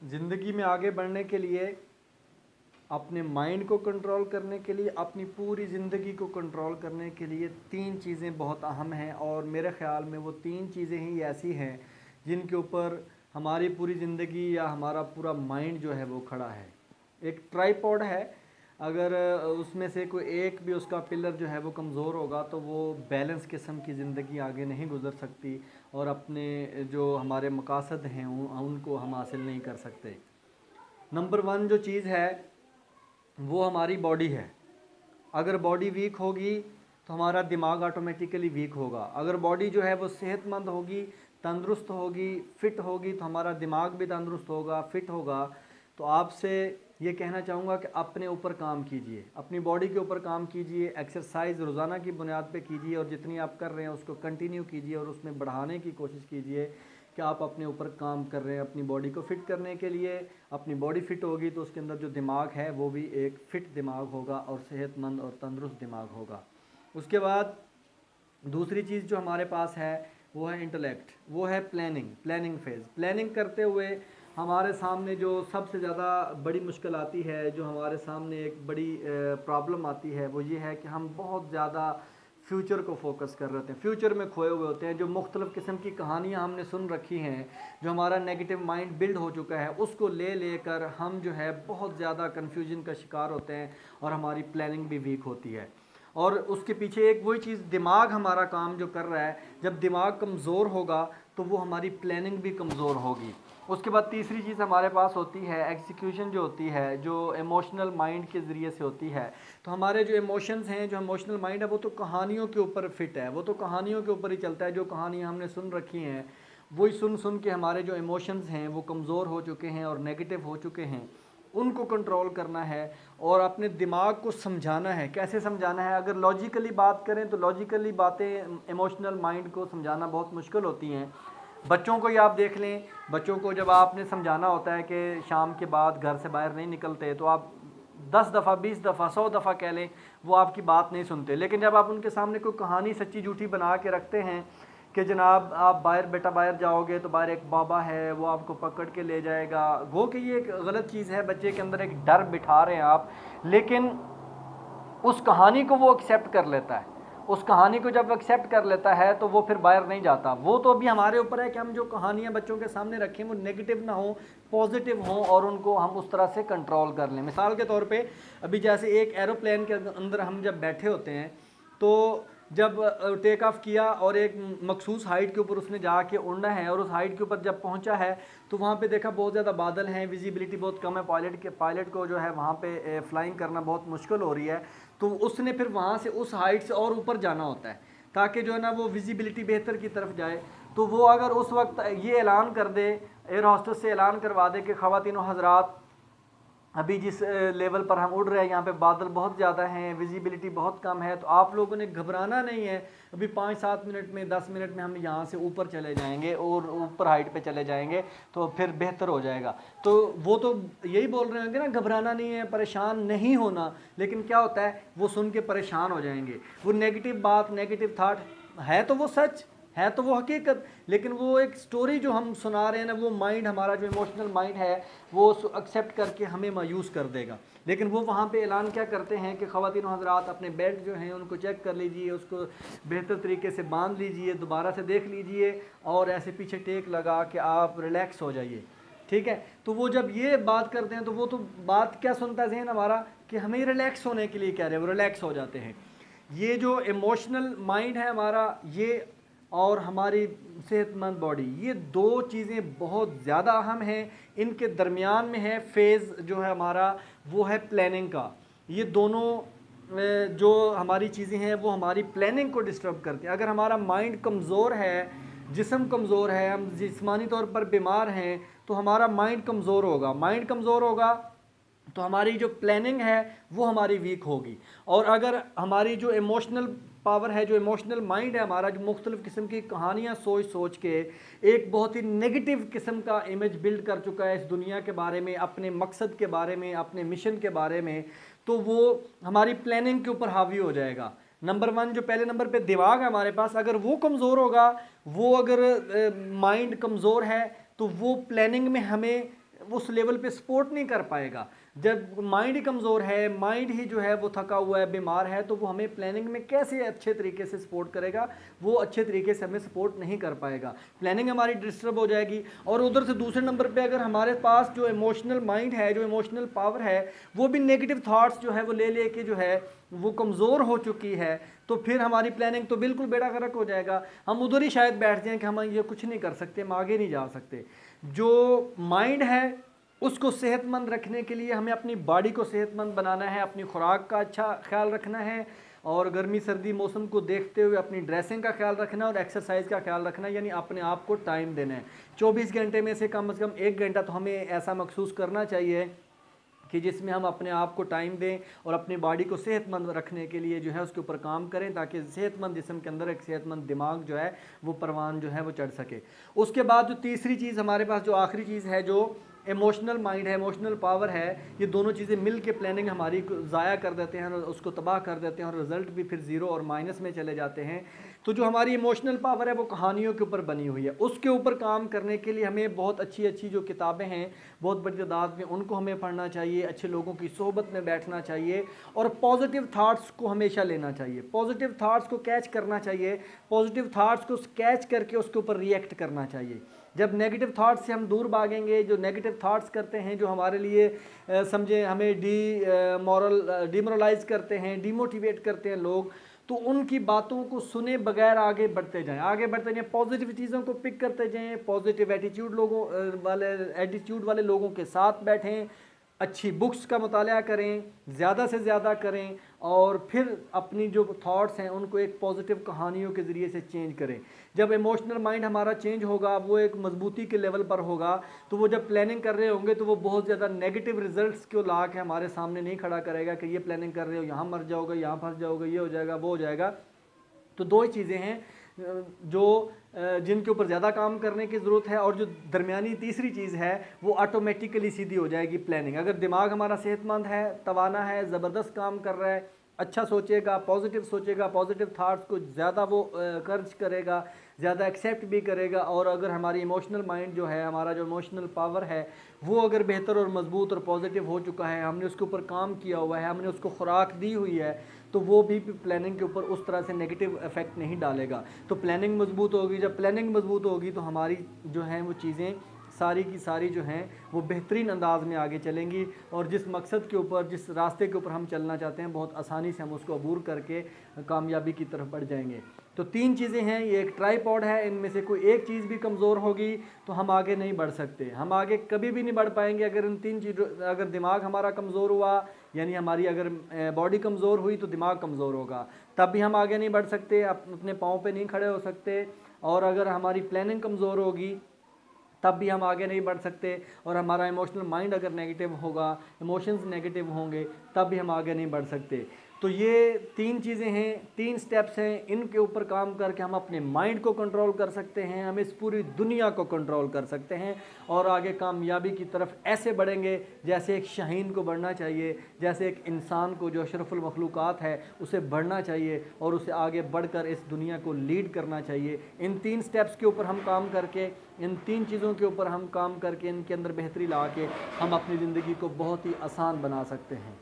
ज़िंदगी में आगे बढ़ने के लिए, अपने माइंड को कंट्रोल करने के लिए, अपनी पूरी ज़िंदगी को कंट्रोल करने के लिए 3 चीज़ें बहुत अहम हैं, और मेरे ख़्याल में वो 3 चीज़ें ही ऐसी हैं जिनके ऊपर हमारी पूरी ज़िंदगी या हमारा पूरा माइंड जो है वो खड़ा है। एक ट्राइपॉड है, अगर उसमें से कोई एक भी उसका पिलर जो है वो कमज़ोर होगा तो वो बैलेंस किस्म की ज़िंदगी आगे नहीं गुज़र सकती, और अपने जो हमारे मकासद हैं उनको हम हासिल नहीं कर सकते। नंबर 1 जो चीज़ है वो हमारी बॉडी है। अगर बॉडी वीक होगी तो हमारा दिमाग ऑटोमेटिकली वीक होगा। अगर बॉडी जो है वो सेहतमंद होगी, तंदुरुस्त होगी, फ़िट होगी, तो हमारा दिमाग भी तंदुरुस्त होगा, फ़िट होगा। तो आपसे ये कहना चाहूँगा कि अपने ऊपर काम कीजिए, अपनी बॉडी के ऊपर काम कीजिए, एक्सरसाइज रोज़ाना की बुनियाद पे कीजिए, और जितनी आप कर रहे हैं उसको कंटिन्यू कीजिए और उसमें बढ़ाने की कोशिश कीजिए कि आप अपने ऊपर काम कर रहे हैं अपनी बॉडी को फ़िट करने के लिए। अपनी बॉडी फ़िट होगी तो उसके अंदर जो दिमाग है वो भी एक फ़िट दिमाग होगा और सेहतमंद और तंदुरुस्त दिमाग होगा। उसके बाद दूसरी चीज़ जो हमारे पास है वो है इंटेलेक्ट, वो है प्लानिंग फेज़। प्लानिंग करते हुए हमारे सामने जो सबसे ज़्यादा बड़ी मुश्किल आती है, जो हमारे सामने एक बड़ी प्रॉब्लम आती है, वो ये है कि हम बहुत ज़्यादा फ्यूचर को फोकस कर रहे होते हैं, फ्यूचर में खोए हुए होते हैं। जो मुख्तलिफ़ किस्म की कहानियाँ हमने सुन रखी हैं, जो हमारा नेगेटिव माइंड बिल्ड हो चुका है, उसको लेकर हम जो है बहुत ज़्यादा कन्फ्यूजन का शिकार होते हैं और हमारी प्लानिंग भी वीक होती है। और उसके पीछे एक वही चीज़, दिमाग हमारा काम जो कर रहा है, जब दिमाग कमज़ोर होगा तो वो हमारी प्लानिंग भी कमज़ोर होगी। उसके बाद तीसरी चीज़ हमारे पास होती है एग्जीक्यूशन, जो होती है जो इमोशनल माइंड के ज़रिए से होती है। तो हमारे जो इमोशंस हैं, जो इमोशनल माइंड है, वो तो कहानियों के ऊपर फिट है, वो तो कहानियों के ऊपर ही चलता है। जो कहानियाँ हमने सुन रखी हैं वही सुन सुन के हमारे जो इमोशंस हैं वो कमज़ोर हो चुके हैं और नेगेटिव हो चुके हैं। उनको कंट्रोल करना है और अपने दिमाग को समझाना है। कैसे समझाना है? अगर लॉजिकली बात करें तो लॉजिकली बातें इमोशनल माइंड को समझाना बहुत मुश्किल होती हैं। बच्चों को ही आप देख लें, बच्चों को जब आपने समझाना होता है कि शाम के बाद घर से बाहर नहीं निकलते, तो आप 10 दफ़ा 20 दफ़ा 100 दफ़ा कह लें, वो आपकी बात नहीं सुनते। लेकिन जब आप उनके सामने कोई कहानी सच्ची झूठी बना के रखते हैं कि जनाब आप बेटा बाहर जाओगे तो बाहर एक बाबा है, वो आपको पकड़ के ले जाएगा, वो कि ये एक गलत चीज़ है, बच्चे के अंदर एक डर बिठा रहे हैं आप। लेकिन उस कहानी को वो एक्सेप्ट कर लेता है। उस कहानी को जब एक्सेप्ट कर लेता है तो वो फिर बाहर नहीं जाता। वो तो अभी हमारे ऊपर है कि हम जो कहानियाँ बच्चों के सामने रखें वो नेगेटिव ना हो, पॉजिटिव हों, और उनको हम उस तरह से कंट्रोल कर लें। मिसाल के तौर पे अभी जैसे एक एरोप्लेन के अंदर हम जब बैठे होते हैं, तो जब टेक ऑफ किया और एक मखसूस हाइट के ऊपर उसने जाके उड़ना है, और उस हाइट के ऊपर जब पहुंचा है तो वहाँ पे देखा बहुत ज़्यादा बादल हैं, विजिबिलिटी बहुत कम है, पायलट को जो है वहाँ पे फ्लाइंग करना बहुत मुश्किल हो रही है। तो उसने फिर वहाँ से उस हाइट से और ऊपर जाना होता है ताकि जो है ना वो विजिबिलिटी बेहतर की तरफ जाए। तो वो अगर उस वक्त ये ऐलान कर दे, एयर हॉस्टेस से ऐलान करवा दे कि ख़वातीनो हज़रात, अभी जिस लेवल पर हम उड़ रहे हैं यहाँ पे बादल बहुत ज़्यादा हैं, विजिबिलिटी बहुत कम है, तो आप लोगों ने घबराना नहीं है, अभी 5-7 मिनट में 10 मिनट में हम यहाँ से ऊपर चले जाएंगे और ऊपर हाइट पे चले जाएंगे, तो फिर बेहतर हो जाएगा। तो वो तो यही बोल रहे होंगे ना, घबराना नहीं है, परेशान नहीं होना। लेकिन क्या होता है, वो सुन के परेशान हो जाएंगे। वो नेगेटिव बात, नेगेटिव थाट है तो वो सच है, तो वो हकीकत, लेकिन वो एक स्टोरी जो हम सुना रहे हैं ना, वो माइंड, हमारा जो इमोशनल माइंड है, वो एक्सेप्ट करके हमें मायूस कर देगा। लेकिन वो वहाँ पे ऐलान क्या करते हैं कि ख़वातीन हज़रात अपने बेल्ट जो हैं उनको चेक कर लीजिए, उसको बेहतर तरीके से बांध लीजिए, दोबारा से देख लीजिए, और ऐसे पीछे टेक लगा के आप रिलैक्स हो जाइए। ठीक है, तो वो जब ये बात करते हैं तो वो तो बात क्या सुनता है जहन हमारा, कि हमें रिलैक्स होने के लिए कह रहे हैं, वो रिलैक्स हो जाते हैं। ये जो इमोशनल माइंड है हमारा, ये और हमारी सेहतमंद बॉडी, ये दो चीज़ें बहुत ज़्यादा अहम हैं। इनके दरमियान में है फेज़ जो है हमारा, वो है प्लानिंग का। ये दोनों जो हमारी चीज़ें हैं वो हमारी प्लानिंग को डिस्टर्ब करती हैं। अगर हमारा माइंड कमज़ोर है, जिस्म कमज़ोर है, हम जिस्मानी तौर पर बीमार हैं, तो हमारा माइंड कमज़ोर होगा। माइंड कमज़ोर होगा तो हमारी जो प्लानिंग है वो हमारी वीक होगी। और अगर हमारी जो इमोशनल पावर है, जो इमोशनल माइंड है हमारा, जो मुख्तलिफ़ किस्म की कहानियाँ सोच सोच के एक बहुत ही नेगेटिव किस्म का इमेज बिल्ड कर चुका है इस दुनिया के बारे में, अपने मकसद के बारे में, अपने मिशन के बारे में, तो वो हमारी प्लानिंग के ऊपर हावी हो जाएगा। नंबर 1 जो पहले नंबर पे दिमाग है हमारे पास, अगर वो कमज़ोर होगा, वो अगर माइंड कमज़ोर है, तो वो प्लानिंग में हमें उस लेवल पे सपोर्ट नहीं कर पाएगा। जब माइंड ही कमज़ोर है, माइंड ही जो है वो थका हुआ है, बीमार है, तो वो हमें प्लानिंग में कैसे अच्छे तरीके से सपोर्ट करेगा? वो अच्छे तरीके से हमें सपोर्ट नहीं कर पाएगा, प्लानिंग हमारी डिस्टर्ब हो जाएगी। और उधर से दूसरे नंबर पे अगर हमारे पास जो इमोशनल माइंड है, जो इमोशनल पावर है, वो भी नेगेटिव थाट्स जो है वो ले के जो है वो कमज़ोर हो चुकी है, तो फिर हमारी प्लानिंग तो बिल्कुल बेड़ा गर्क हो जाएगा। हम उधर ही शायद बैठ जाएं कि हम ये कुछ नहीं कर सकते, हम आगे नहीं जा सकते। जो माइंड है उसको सेहतमंद रखने के लिए हमें अपनी बॉडी को सेहतमंद बनाना है, अपनी खुराक का अच्छा ख्याल रखना है, और गर्मी सर्दी मौसम को देखते हुए अपनी ड्रेसिंग का ख्याल रखना है और एक्सरसाइज का ख्याल रखना है, यानी अपने आप को टाइम देना है। 24 घंटे में से कम 1 घंटा तो हमें ऐसा महसूस करना चाहिए कि जिसमें हम अपने आप को टाइम दें और अपनी बॉडी को सेहतमंद रखने के लिए जो है उसके ऊपर काम करें, ताकि सेहतमंद जिस्म के अंदर एक सेहतमंद दिमाग जो है वो परवान जो है वो चढ़ सके। उसके बाद जो तीसरी चीज़ हमारे पास, जो आखिरी चीज़ है, जो इमोशनल माइंड है, इमोशनल पावर है, ये दोनों चीज़ें मिल के प्लानिंग हमारी ज़ाया कर देते हैं और उसको तबाह कर देते हैं और रिज़ल्ट भी फिर ज़ीरो और माइनस में चले जाते हैं। तो जो हमारी इमोशनल पावर है वो कहानियों के ऊपर बनी हुई है, उसके ऊपर काम करने के लिए हमें बहुत अच्छी अच्छी जो किताबें हैं बहुत बड़ी तादाद में, उनको हमें पढ़ना चाहिए, अच्छे लोगों की सोहबत में बैठना चाहिए और पॉजिटिव थाट्स को हमेशा लेना चाहिए, पॉजिटिव थाट्स को कैच करना चाहिए, पॉजिटिव थाट्स को कैच करके उसके ऊपर रिएक्ट करना चाहिए। जब नेगेटिव थाट्स से हम दूर भागेंगे, जो नेगेटिव थाट्स करते हैं, जो हमारे लिए समझे हमें डिमोरलाइज करते हैं, डिमोटिवेट करते हैं लोग, तो उनकी बातों को सुने बगैर आगे बढ़ते जाएं, आगे बढ़ते जाएं, पॉजिटिव चीज़ों को पिक करते जाएं, पॉजिटिव एटीट्यूड वाले लोगों के साथ बैठें, अच्छी बुक्स का मुताला करें, ज़्यादा से ज़्यादा करें, और फिर अपनी जो थॉट्स हैं उनको एक पॉजिटिव कहानियों के ज़रिए से चेंज करें। जब इमोशनल माइंड हमारा चेंज होगा, वो एक मजबूती के लेवल पर होगा, तो वो जब प्लानिंग कर रहे होंगे तो वो बहुत ज़्यादा नेगेटिव रिजल्ट्स को ला के हमारे सामने नहीं खड़ा करेगा कि ये प्लानिंग कर रहे हो, यहाँ मर जाओगे, यहाँ फंस जाओगे, ये हो जाएगा, वो हो जाएगा। तो दो ही चीज़ें हैं जो जिनके ऊपर ज़्यादा काम करने की ज़रूरत है, और जो दरमियानी तीसरी चीज़ है वो ऑटोमेटिकली सीधी हो जाएगी प्लानिंग। अगर दिमाग हमारा सेहतमंद है, तवाना है, ज़बरदस्त काम कर रहा है, अच्छा सोचेगा, पॉजिटिव थाट्स को ज़्यादा वो खर्च करेगा, ज़्यादा एक्सेप्ट भी करेगा, और अगर हमारी इमोशनल माइंड जो है, हमारा जो इमोशनल पावर है वो अगर बेहतर और मजबूत और पॉजिटिव हो चुका है, हमने उसके ऊपर काम किया हुआ है, हमने उसको खुराक दी हुई है, तो वो भी प्लानिंग के ऊपर उस तरह से नेगेटिव इफेक्ट नहीं डालेगा। तो प्लानिंग मजबूत होगी, जब प्लानिंग मजबूत होगी तो हमारी जो हैं वो चीज़ें सारी की सारी जो हैं वो बेहतरीन अंदाज में आगे चलेंगी, और जिस मकसद के ऊपर, जिस रास्ते के ऊपर हम चलना चाहते हैं, बहुत आसानी से हम उसको अबूर करके कामयाबी की तरफ बढ़ जाएंगे। तो 3 चीज़ें हैं, ये एक ट्राइपॉड है, इनमें से कोई एक चीज़ भी कमज़ोर होगी तो हम आगे नहीं बढ़ सकते, हम आगे कभी भी नहीं बढ़ पाएंगे। अगर इन 3 चीज़ों, अगर दिमाग हमारा कमज़ोर हुआ, यानी हमारी अगर बॉडी कमज़ोर हुई तो दिमाग कमज़ोर होगा, तब भी हम आगे नहीं बढ़ सकते, अपने पाँव पे नहीं खड़े हो सकते। और अगर हमारी प्लानिंग कमज़ोर होगी तब भी हम आगे नहीं बढ़ सकते, और हमारा इमोशनल माइंड अगर नेगेटिव होगा, इमोशंस नेगेटिव होंगे, तब भी हम आगे नहीं बढ़ सकते। तो ये 3 चीज़ें हैं, 3 स्टेप्स हैं, इनके ऊपर काम करके हम अपने माइंड को कंट्रोल कर सकते हैं, हम इस पूरी दुनिया को कंट्रोल कर सकते हैं, और आगे कामयाबी की तरफ ऐसे बढ़ेंगे जैसे एक शाहीन को बढ़ना चाहिए, जैसे एक इंसान को जो अशरफुल मखलूक़ात है उसे बढ़ना चाहिए, और उसे आगे बढ़कर इस दुनिया को लीड करना चाहिए। इन 3 स्टेप्स के ऊपर हम काम करके, इन 3 चीज़ों के ऊपर हम काम करके, इनके अंदर बेहतरी ला के हम अपनी ज़िंदगी को बहुत ही आसान बना सकते हैं।